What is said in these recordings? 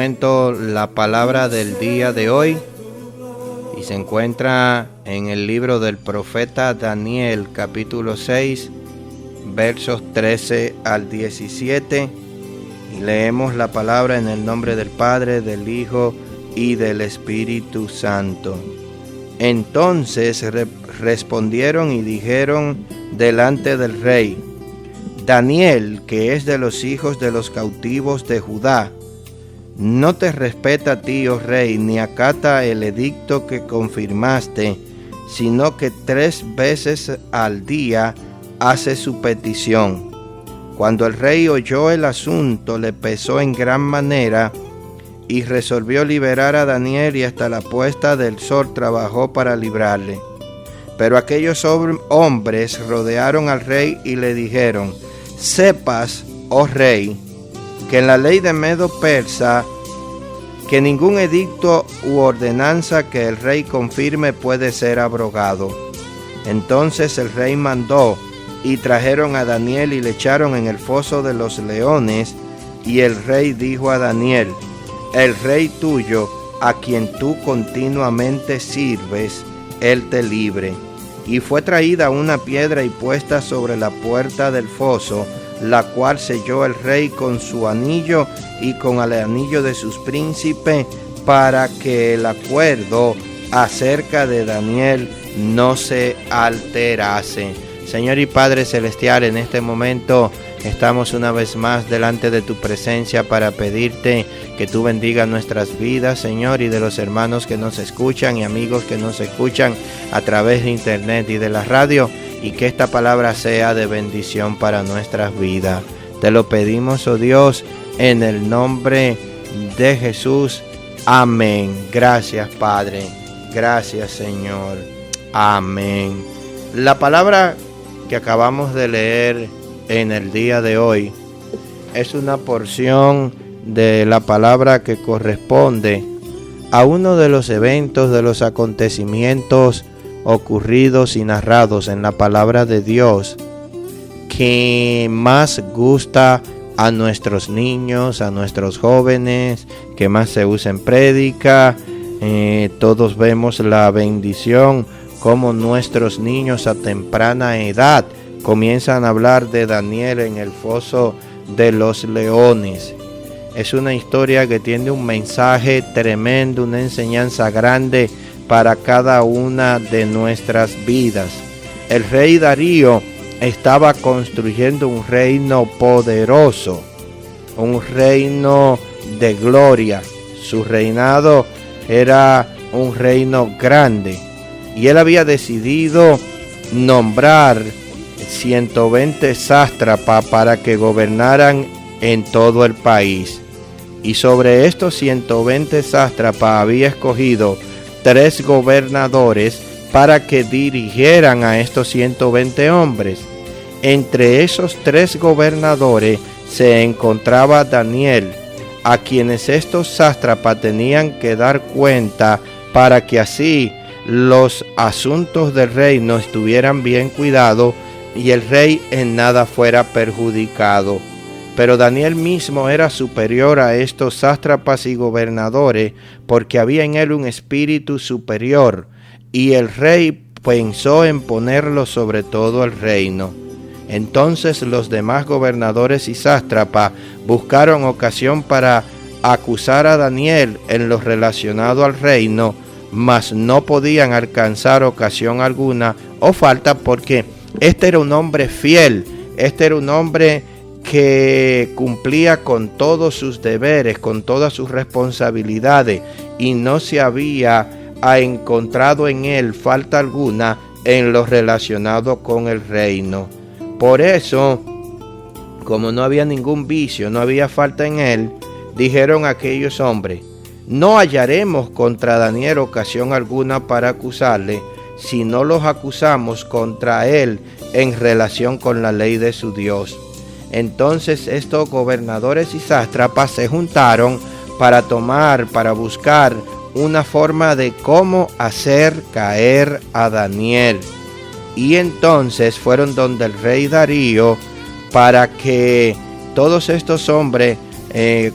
momento la palabra del día de hoy y se encuentra en el libro del profeta Daniel, capítulo 6, versos 13 al 17, y leemos la palabra en el nombre del Padre, del Hijo y del Espíritu Santo. Entonces respondieron y dijeron delante del rey: Daniel, que es de los hijos de los cautivos de Judá, no te respeta a ti, oh rey, ni acata el edicto que confirmaste, sino que 3 veces al día hace su petición. Cuando el rey oyó el asunto, le pesó en gran manera y resolvió liberar a Daniel, y hasta la puesta del sol trabajó para librarle. Pero aquellos hombres rodearon al rey y le dijeron: Sepas, oh rey, que en la ley de Medo-Persa, que ningún edicto u ordenanza que el rey confirme puede ser abrogado. Entonces el rey mandó, y trajeron a Daniel y le echaron en el foso de los leones. Y el rey dijo a Daniel: el rey tuyo, a quien tú continuamente sirves, él te libre. Y fue traída una piedra y puesta sobre la puerta del foso, la cual selló el rey con su anillo y con el anillo de sus príncipes, para que el acuerdo acerca de Daniel no se alterase. Señor y Padre Celestial, en este momento estamos una vez más delante de tu presencia para pedirte que tú bendigas nuestras vidas, Señor, y de los hermanos que nos escuchan y amigos que nos escuchan a través de internet y de la radio, y que esta palabra sea de bendición para nuestras vidas. Te lo pedimos, oh Dios, en el nombre de Jesús. Amén. Gracias, Padre. Gracias, Señor. Amén. La palabra que acabamos de leer en el día de hoy es una porción de la palabra que corresponde a uno de los eventos, de los acontecimientos ocurridos y narrados en la palabra de Dios que más gusta a nuestros niños, a nuestros jóvenes, que más se usa en prédica. Todos vemos la bendición como nuestros niños a temprana edad comienzan a hablar de Daniel en el foso de los leones. Es una historia que tiene un mensaje tremendo, una enseñanza grande para cada una de nuestras vidas. El rey Darío estaba construyendo un reino poderoso, un reino de gloria. Su reinado era un reino grande, y él había decidido nombrar 120 sátrapas para que gobernaran en todo el país. Y sobre estos 120 sátrapas había escogido 3 gobernadores para que dirigieran a estos 120 hombres. Entre esos 3 gobernadores se encontraba Daniel, a quienes estos sátrapas tenían que dar cuenta para que así los asuntos del reino estuvieran bien cuidados y el rey en nada fuera perjudicado. Pero Daniel mismo era superior a estos sátrapas y gobernadores, porque había en él un espíritu superior, y el rey pensó en ponerlo sobre todo el reino. Entonces los demás gobernadores y sátrapas buscaron ocasión para acusar a Daniel en lo relacionado al reino, mas no podían alcanzar ocasión alguna o falta, porque este era un hombre fiel, este era un hombre que cumplía con todos sus deberes, con todas sus responsabilidades, y no se había encontrado en él falta alguna en lo relacionado con el reino. Por eso, como no había ningún vicio, no había falta en él, dijeron aquellos hombres: no hallaremos contra Daniel ocasión alguna para acusarle, si no los acusamos contra él en relación con la ley de su Dios. Entonces estos gobernadores y sátrapas se juntaron para buscar una forma de cómo hacer caer a Daniel. Y entonces fueron donde el rey Darío para que todos estos hombres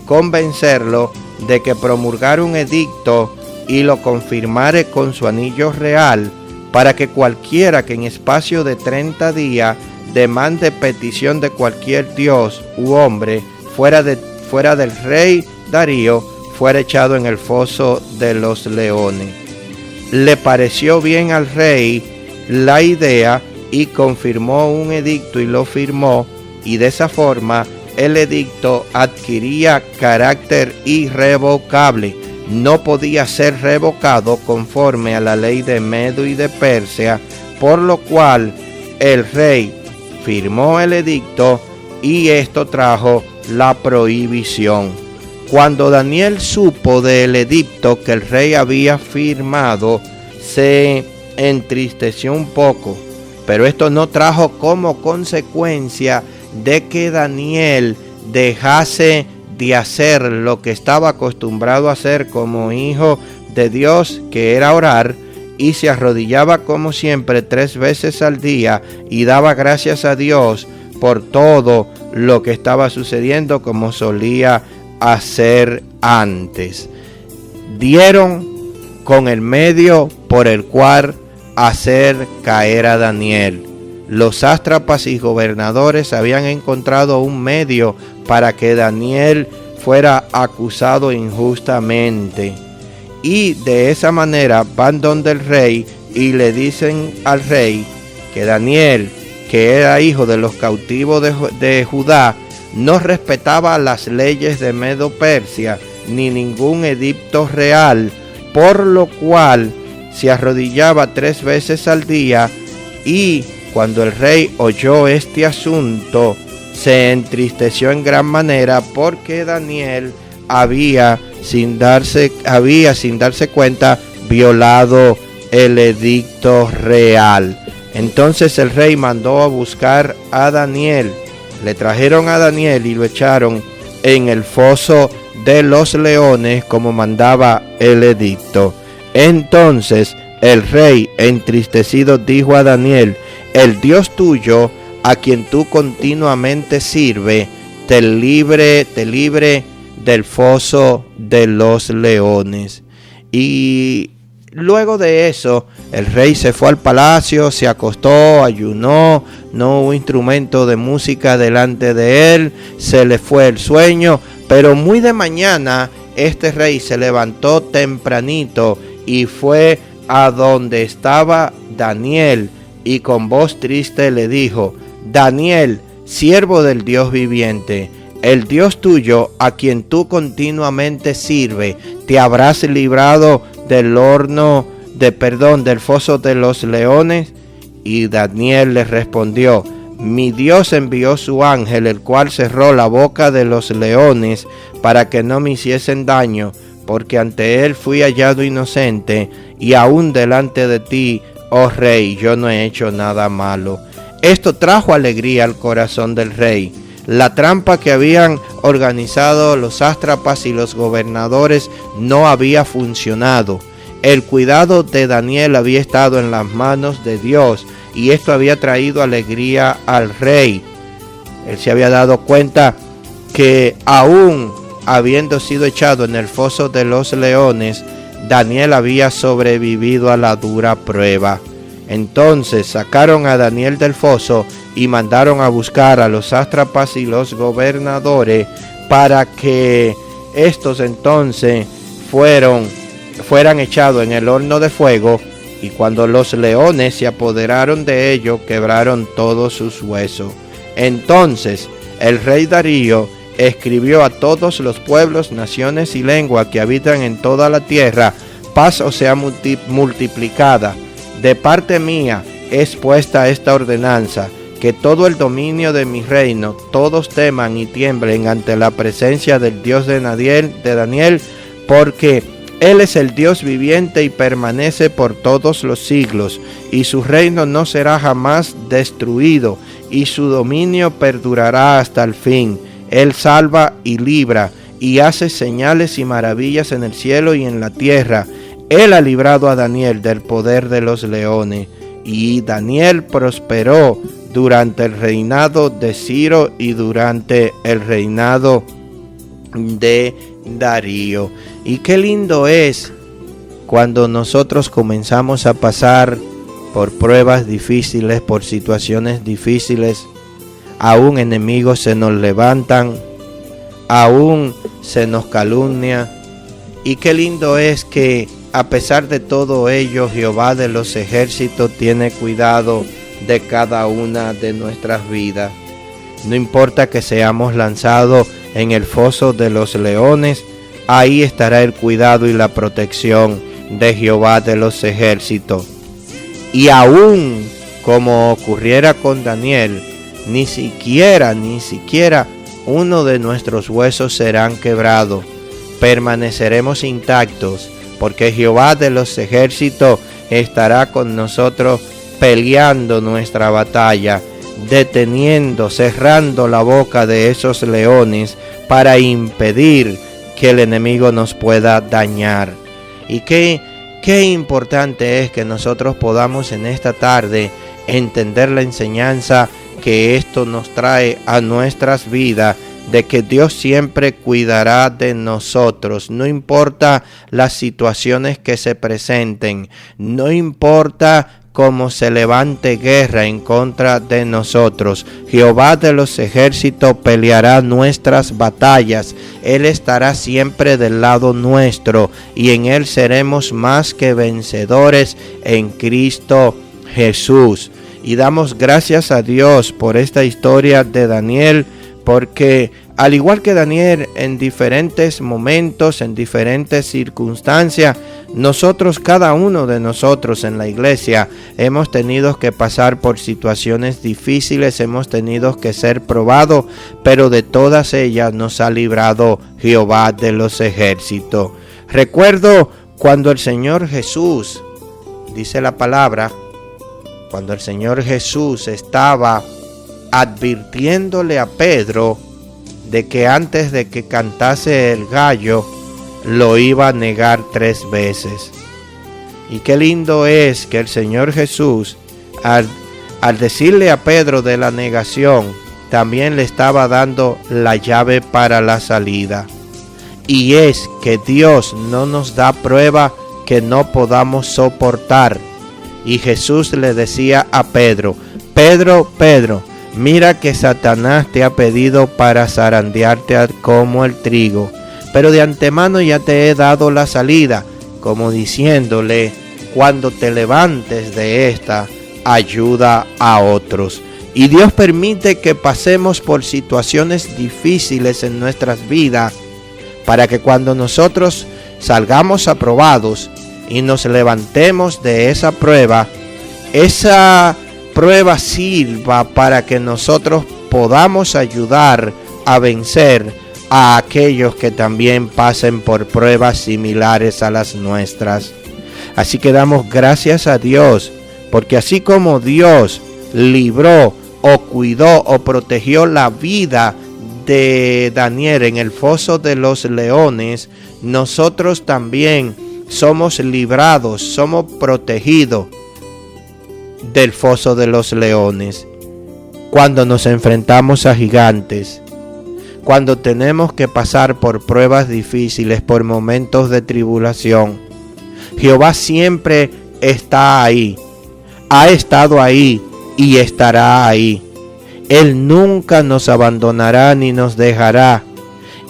convencerlo de que promulgara un edicto y lo confirmare con su anillo real, para que cualquiera que en espacio de 30 días demande petición de cualquier dios u hombre fuera del rey Darío, fuera echado en el foso de los leones. Le pareció bien al rey la idea y confirmó un edicto y lo firmó, y de esa forma el edicto adquiría carácter irrevocable. No podía ser revocado conforme a la ley de Medo y de Persia, por lo cual el rey firmó el edicto y esto trajo la prohibición. Cuando Daniel supo del edicto que el rey había firmado, se entristeció un poco, pero esto no trajo como consecuencia de que Daniel dejase de hacer lo que estaba acostumbrado a hacer como hijo de Dios, que era orar, y se arrodillaba como siempre 3 veces al día y daba gracias a Dios por todo lo que estaba sucediendo como solía hacer antes. Dieron con el medio por el cual hacer caer a Daniel. Los sátrapas y gobernadores habían encontrado un medio para que Daniel fuera acusado injustamente. Y de esa manera van donde el rey y le dicen al rey que Daniel, que era hijo de los cautivos de Judá, no respetaba las leyes de Medo-Persia ni ningún edicto real, por lo cual se arrodillaba 3 veces al día. Y cuando el rey oyó este asunto, se entristeció en gran manera, porque Daniel había sin darse cuenta violado el edicto real. Entonces el rey mandó a buscar a Daniel. Le trajeron a Daniel y lo echaron en el foso de los leones como mandaba el edicto. Entonces el rey, entristecido, dijo a Daniel: el Dios tuyo, a quien tú continuamente sirves, te libre del foso de los leones. Y luego de eso, el rey se fue al palacio, se acostó, ayunó, no hubo instrumento de música delante de él, se le fue el sueño, pero muy de mañana este rey se levantó tempranito y fue a donde estaba Daniel, y con voz triste le dijo: Daniel, siervo del Dios viviente, el Dios tuyo, a quien tú continuamente sirves, te habrás librado del del foso de los leones. Y Daniel le respondió: mi Dios envió su ángel, el cual cerró la boca de los leones para que no me hiciesen daño, porque ante él fui hallado inocente, y aún delante de ti, oh rey, yo no he hecho nada malo. Esto trajo alegría al corazón del rey. La trampa que habían organizado los sátrapas y los gobernadores no había funcionado. El cuidado de Daniel había estado en las manos de Dios, y esto había traído alegría al rey. Él se había dado cuenta que aún habiendo sido echado en el foso de los leones, Daniel había sobrevivido a la dura prueba. Entonces sacaron a Daniel del foso y mandaron a buscar a los sátrapas y los gobernadores para que estos entonces fueran echados en el horno de fuego. Y cuando los leones se apoderaron de ellos, quebraron todos sus huesos. Entonces el rey Darío escribió a todos los pueblos, naciones y lenguas que habitan en toda la tierra: paz os sea multiplicada. De parte mía es puesta esta ordenanza, que todo el dominio de mi reino, todos teman y tiemblen ante la presencia del Dios de Daniel, porque Él es el Dios viviente y permanece por todos los siglos, y su reino no será jamás destruido, y su dominio perdurará hasta el fin. Él salva y libra, y hace señales y maravillas en el cielo y en la tierra. Él ha librado a Daniel del poder de los leones, y Daniel prosperó durante el reinado de Ciro y durante el reinado de Darío. Y qué lindo es cuando nosotros comenzamos a pasar por pruebas difíciles, por situaciones difíciles. Aún enemigos se nos levantan, aún se nos calumnia. Y qué lindo es que a pesar de todo ello, Jehová de los ejércitos tiene cuidado de cada una de nuestras vidas. No importa que seamos lanzados en el foso de los leones, ahí estará el cuidado y la protección de Jehová de los ejércitos. Y aún como ocurriera con Daniel, ni siquiera uno de nuestros huesos serán quebrados. Permaneceremos intactos, porque Jehová de los ejércitos estará con nosotros peleando nuestra batalla, deteniendo, cerrando la boca de esos leones para impedir que el enemigo nos pueda dañar. Y qué importante es que nosotros podamos en esta tarde entender la enseñanza que esto nos trae a nuestras vidas, de que Dios siempre cuidará de nosotros, no importa las situaciones que se presenten, no importa cómo se levante guerra en contra de nosotros. Jehová de los ejércitos peleará nuestras batallas. Él estará siempre del lado nuestro y en Él seremos más que vencedores en Cristo Jesús. Y damos gracias a Dios por esta historia de Daniel, porque al igual que Daniel, en diferentes momentos, en diferentes circunstancias, nosotros, cada uno de nosotros en la iglesia, hemos tenido que pasar por situaciones difíciles, hemos tenido que ser probados, pero de todas ellas nos ha librado Jehová de los ejércitos. Recuerdo cuando el Señor Jesús, dice la palabra, cuando el Señor Jesús estaba advirtiéndole a Pedro de que antes de que cantase el gallo lo iba a negar 3 veces. Y qué lindo es que el Señor Jesús, al decirle a Pedro de la negación, también le estaba dando la llave para la salida. Y es que Dios no nos da prueba que no podamos soportar. Y Jesús le decía a Pedro: Pedro, Pedro, mira que Satanás te ha pedido para zarandearte como el trigo, pero de antemano ya te he dado la salida, como diciéndole: cuando te levantes de esta, ayuda a otros. Y Dios permite que pasemos por situaciones difíciles en nuestras vidas, para que cuando nosotros salgamos aprobados y nos levantemos de esa prueba sirva para que nosotros podamos ayudar a vencer a aquellos que también pasen por pruebas similares a las nuestras. Así que damos gracias a Dios, porque así como Dios libró o cuidó o protegió la vida de Daniel en el foso de los leones, nosotros también somos librados, somos protegidos del foso de los leones. Cuando nos enfrentamos a gigantes, cuando tenemos que pasar por pruebas difíciles, por momentos de tribulación, Jehová siempre está ahí, ha estado ahí y estará ahí. Él nunca nos abandonará ni nos dejará.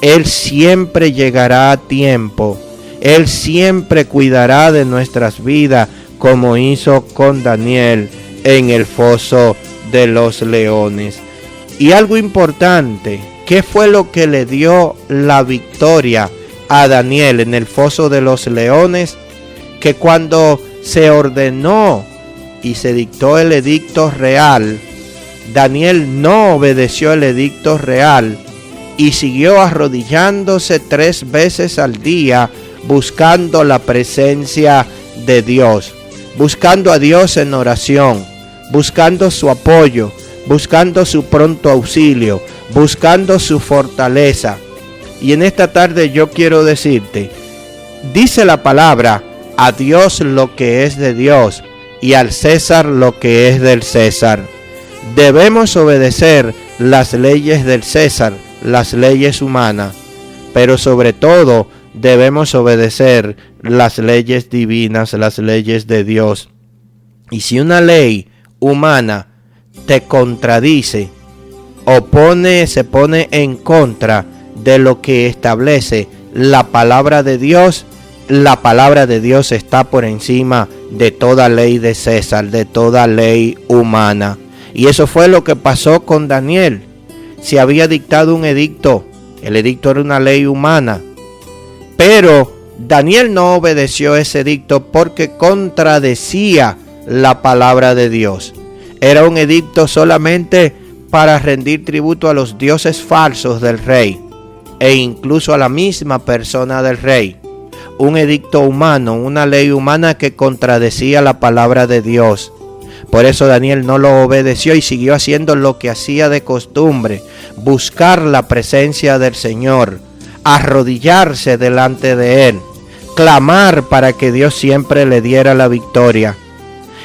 Él siempre llegará a tiempo. Él siempre cuidará de nuestras vidas, como hizo con Daniel en el foso de los leones. Y algo importante, ¿qué fue lo que le dio la victoria a Daniel en el foso de los leones? Que cuando se ordenó y se dictó el edicto real, Daniel no obedeció el edicto real y siguió arrodillándose 3 veces al día, buscando la presencia de Dios, buscando a Dios en oración, buscando su apoyo, buscando su pronto auxilio, buscando su fortaleza. Y en esta tarde yo quiero decirte, dice la palabra: a Dios lo que es de Dios y al César lo que es del César. Debemos obedecer las leyes del César, las leyes humanas, pero sobre todo debemos obedecer las leyes divinas, las leyes de Dios. Y si una ley humana te contradice o se pone en contra de lo que establece la palabra de Dios está por encima de toda ley de César, de toda ley humana. Y eso fue lo que pasó con Daniel. Se había dictado un edicto, el edicto era una ley humana, pero Daniel no obedeció ese edicto porque contradecía la palabra de Dios. Era un edicto solamente para rendir tributo a los dioses falsos del rey e incluso a la misma persona del rey. Un edicto humano, una ley humana que contradecía la palabra de Dios. Por eso Daniel no lo obedeció y siguió haciendo lo que hacía de costumbre: buscar la presencia del Señor, arrodillarse delante de Él, clamar para que Dios siempre le diera la victoria.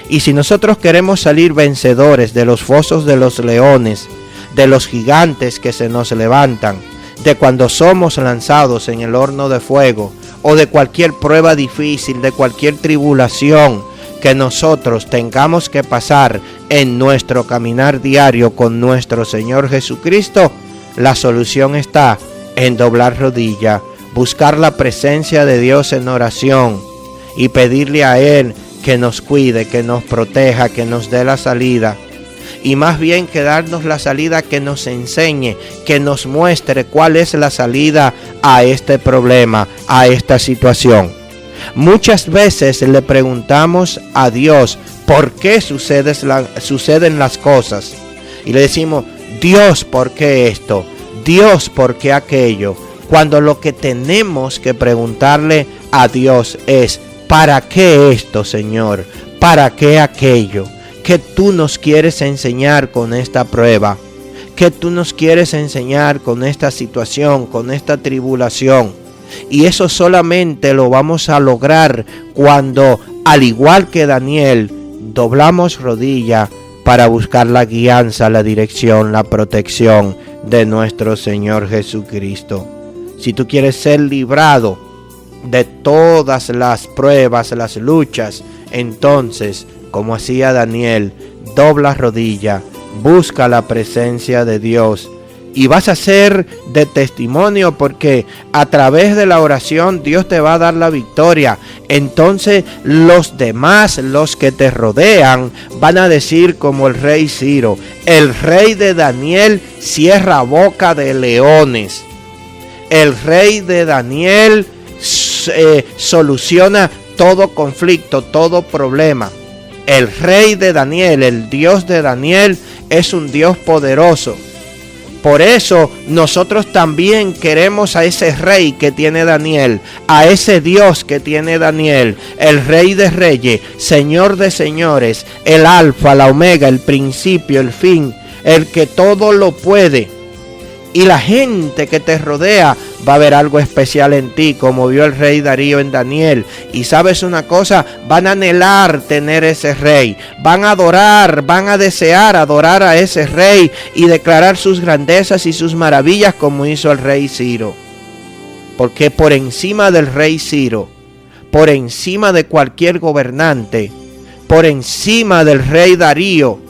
Y si nosotros queremos salir vencedores de los fosos de los leones, de los gigantes que se nos levantan, de cuando somos lanzados en el horno de fuego, o de cualquier prueba difícil, de cualquier tribulación que nosotros tengamos que pasar en nuestro caminar diario con nuestro Señor Jesucristo, la solución está en doblar rodilla, buscar la presencia de Dios en oración y pedirle a Él que nos cuide, que nos proteja, que nos dé la salida. Y más bien que darnos la salida, que nos enseñe, que nos muestre cuál es la salida a este problema, a esta situación. Muchas veces le preguntamos a Dios por qué suceden las cosas. Y le decimos: Dios, ¿por qué esto? Dios, ¿por qué aquello? Cuando lo que tenemos que preguntarle a Dios es: ¿para qué esto, Señor? ¿Para qué aquello? ¿Qué tú nos quieres enseñar con esta prueba? ¿Qué tú nos quieres enseñar con esta situación, con esta tribulación? Y eso solamente lo vamos a lograr cuando, al igual que Daniel, doblamos rodilla para buscar la guianza, la dirección, la protección de nuestro Señor Jesucristo. Si tú quieres ser librado de todas las pruebas, las luchas, entonces, como hacía Daniel, dobla rodilla, busca la presencia de Dios y vas a ser de testimonio, porque a través de la oración Dios te va a dar la victoria. Entonces los demás, los que te rodean, van a decir como el rey Ciro: el rey de Daniel cierra boca de leones. El rey de Daniel soluciona todo conflicto, todo problema. El rey de Daniel, el Dios de Daniel, es un Dios poderoso. Por eso nosotros también queremos a ese rey que tiene Daniel, a ese Dios que tiene Daniel, el rey de reyes, señor de señores, el alfa, la omega, el principio, el fin, el que todo lo puede. Y la gente que te rodea va a ver algo especial en ti, como vio el rey Darío en Daniel. Y sabes una cosa, van a anhelar tener ese rey, van a adorar, van a desear adorar a ese rey y declarar sus grandezas y sus maravillas, como hizo el rey Ciro. Porque por encima del rey Ciro, por encima de cualquier gobernante, por encima del rey Darío,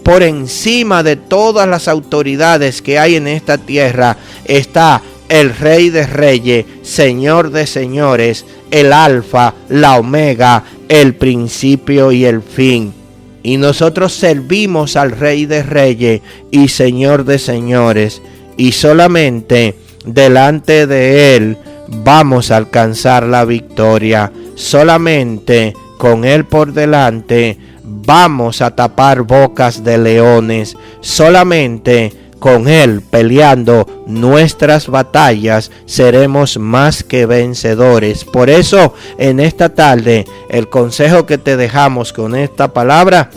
por encima de todas las autoridades que hay en esta tierra, está el Rey de Reyes, Señor de Señores, el Alfa, la Omega, el principio y el fin. Y nosotros servimos al Rey de Reyes y Señor de Señores, y solamente delante de Él vamos a alcanzar la victoria. Solamente con Él por delante vamos a tapar bocas de leones. Solamente con Él peleando nuestras batallas seremos más que vencedores. Por eso en esta tarde el consejo que te dejamos con esta palabra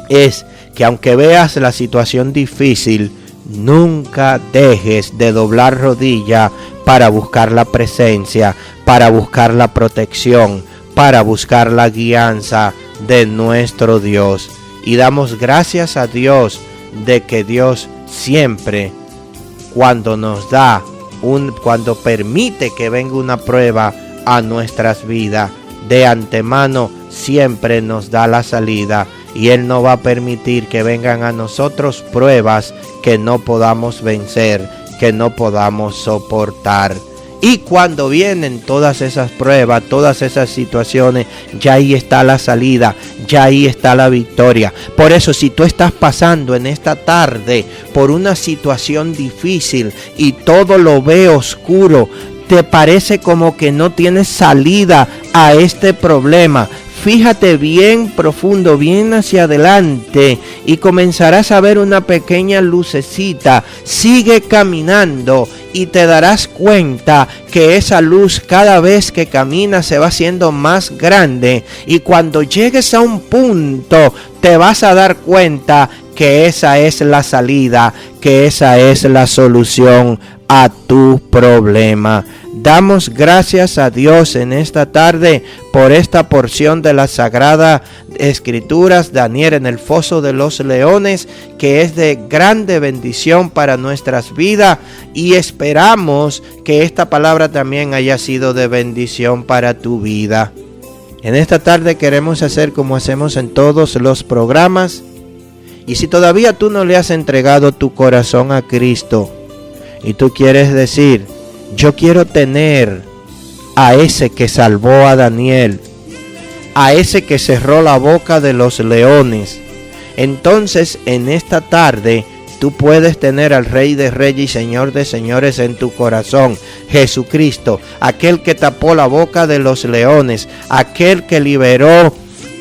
es que aunque veas la situación difícil, nunca dejes de doblar rodilla para buscar la presencia, para buscar la protección, para buscar la guianza de nuestro Dios. Y damos gracias a Dios de que Dios siempre, cuando nos da cuando permite que venga una prueba a nuestras vidas, de antemano siempre nos da la salida, y Él no va a permitir que vengan a nosotros pruebas que no podamos vencer, que no podamos soportar. Y cuando vienen todas esas pruebas, todas esas situaciones, ya ahí está la salida, ya ahí está la victoria. Por eso, si tú estás pasando en esta tarde por una situación difícil y todo lo ve oscuro, te parece como que no tienes salida a este problema, fíjate bien profundo, bien hacia adelante, y comenzarás a ver una pequeña lucecita. Sigue caminando y te darás cuenta que esa luz, cada vez que caminas, se va haciendo más grande, y cuando llegues a un punto te vas a dar cuenta que esa es la salida, que esa es la solución a tu problema. Damos gracias a Dios en esta tarde por esta porción de las Sagradas Escrituras, Daniel en el foso de los leones, que es de grande bendición para nuestras vidas, y esperamos que esta palabra también haya sido de bendición para tu vida. En esta tarde queremos hacer como hacemos en todos los programas, y si todavía tú no le has entregado tu corazón a Cristo y tú quieres decir: yo quiero tener a ese que salvó a Daniel, a ese que cerró la boca de los leones, entonces en esta tarde tú puedes tener al Rey de Reyes y Señor de Señores en tu corazón, Jesucristo, aquel que tapó la boca de los leones, aquel que liberó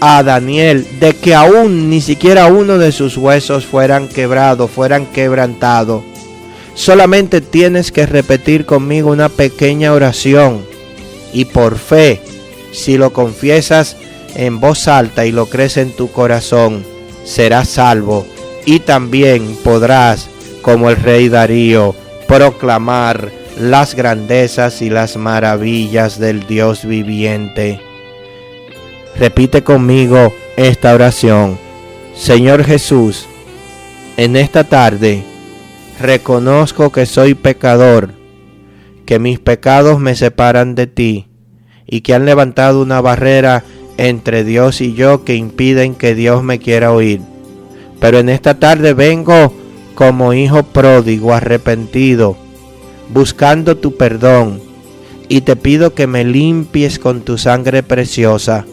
a Daniel de que aún ni siquiera uno de sus huesos fueran quebrados, fueran quebrantados. Solamente tienes que repetir conmigo una pequeña oración, y por fe, si lo confiesas en voz alta y lo crees en tu corazón, serás salvo, y también podrás, como el rey Darío, proclamar las grandezas y las maravillas del Dios viviente. Repite conmigo esta oración. Señor Jesús, en esta tarde reconozco que soy pecador, que mis pecados me separan de ti y que han levantado una barrera entre Dios y yo que impiden que Dios me quiera oír. Pero en esta tarde vengo como hijo pródigo, arrepentido, buscando tu perdón, y te pido que me limpies con tu sangre preciosa,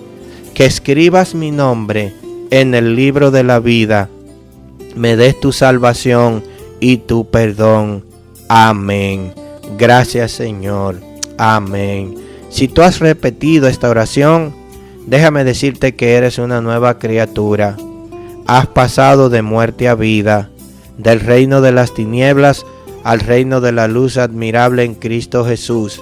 que escribas mi nombre en el libro de la vida, me des tu salvación y tu perdón. Amén. Gracias, Señor. Amén. Si tú has repetido esta oración, déjame decirte que eres una nueva criatura. Has pasado de muerte a vida, del reino de las tinieblas al reino de la luz admirable en Cristo Jesús.